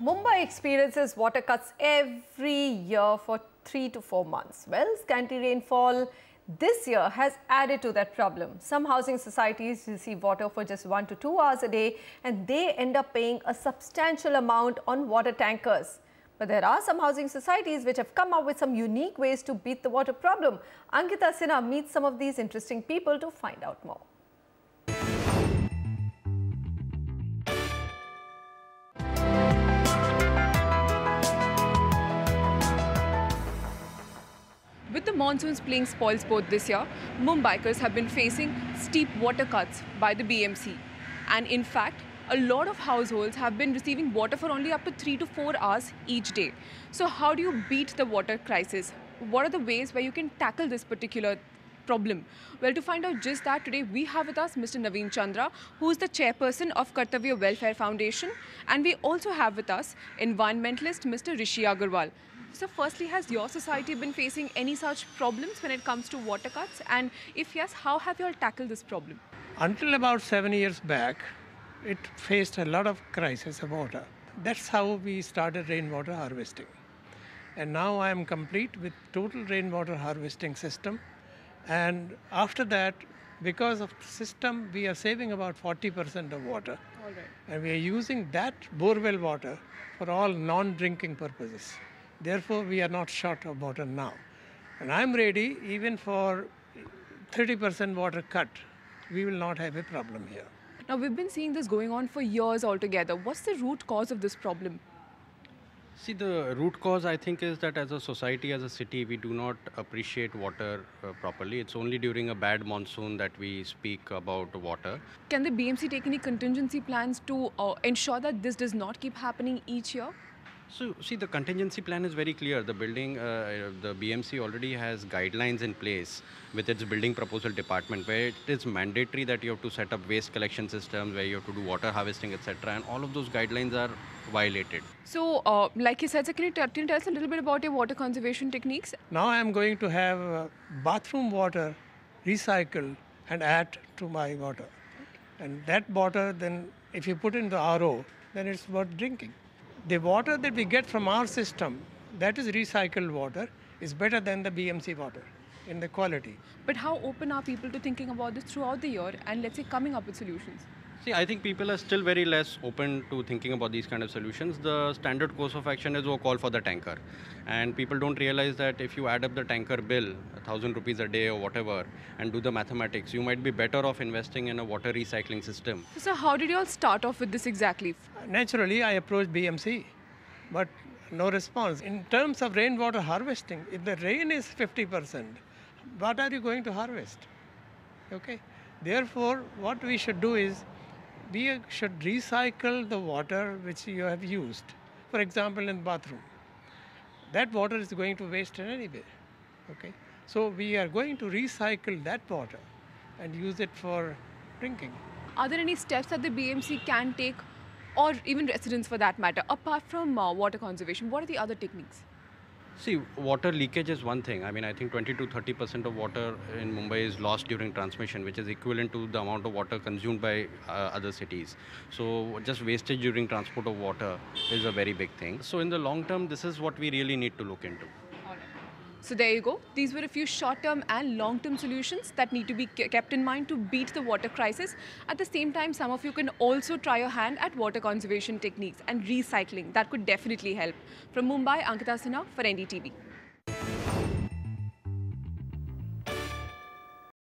Mumbai experiences water cuts every year for 3 to 4 months. Well, scanty rainfall this year has added to that problem. Some housing societies receive water for just 1 to 2 hours a day and they end up paying a substantial amount on water tankers. But there are some housing societies which have come up with some unique ways to beat the water problem. Ankita Sinha meets some of these interesting people to find out more. With the monsoons playing spoilsport this year, Mumbaikars have been facing steep water cuts by the BMC. And in fact, a lot of households have been receiving water for only up to 3 to 4 hours each day. So how do you beat the water crisis? What are the ways where you can tackle this particular problem? Well, to find out just that, today we have with us Mr. Naveen Chandra, who is the chairperson of Kartavya Welfare Foundation. And we also have with us environmentalist Mr. Rishi Agarwal. So firstly, has your society been facing any such problems when it comes to water cuts? And if yes, how have you all tackled this problem? Until about 7 years back, it faced a lot of crisis of water. That's how we started rainwater harvesting. And now I am complete with total rainwater harvesting system. And after that, because of the system, we are saving about 40% of water. All right. And we are using that borewell water for all non-drinking purposes. Therefore, we are not short of water now. And I'm ready even for 30% water cut. We will not have a problem here. Now, we've been seeing this going on for years altogether. What's the root cause of this problem? See, the root cause, I think, is that as a society, as a city, we do not appreciate water properly. It's only during a bad monsoon that we speak about water. Can the BMC take any contingency plans to ensure that this does not keep happening each year? So, see, the contingency plan is very clear. The the BMC already has guidelines in place with its building proposal department, where it is mandatory that you have to set up waste collection systems, where you have to do water harvesting, etc. And all of those guidelines are violated. So, like you said, so can you tell us a little bit about your water conservation techniques? Now I am going to have bathroom water recycled and add to my water. And that water, then if you put in the RO, then it's worth drinking. The water that we get from our system, that is recycled water, is better than the BMC water in the quality. But how open are people to thinking about this throughout the year and, let's say, coming up with solutions? See, I think people are still very less open to thinking about these kind of solutions. The standard course of action is a call for the tanker. And people don't realize that if you add up the tanker bill, 1,000 rupees a day or whatever, and do the mathematics, you might be better off investing in a water recycling system. So how did you all start off with this exactly? Naturally, I approached BMC, but no response. In terms of rainwater harvesting, if the rain is 50%, what are you going to harvest? Okay. Therefore, what we should do is, we should recycle the water which you have used. For example, in the bathroom. That water is going to waste anyway. Okay? So we are going to recycle that water and use it for drinking. Are there any steps that the BMC can take, or even residents for that matter, apart from water conservation? What are the other techniques? See, water leakage is one thing. I mean, I think 20 to 30% of water in Mumbai is lost during transmission, which is equivalent to the amount of water consumed by other cities. So just wastage during transport of water is a very big thing. So in the long term, this is what we really need to look into. All right. So there you go. These were a few short-term and long-term solutions that need to be kept in mind to beat the water crisis. At the same time, some of you can also try your hand at water conservation techniques and recycling. That could definitely help. From Mumbai, Ankita Sinha for NDTV.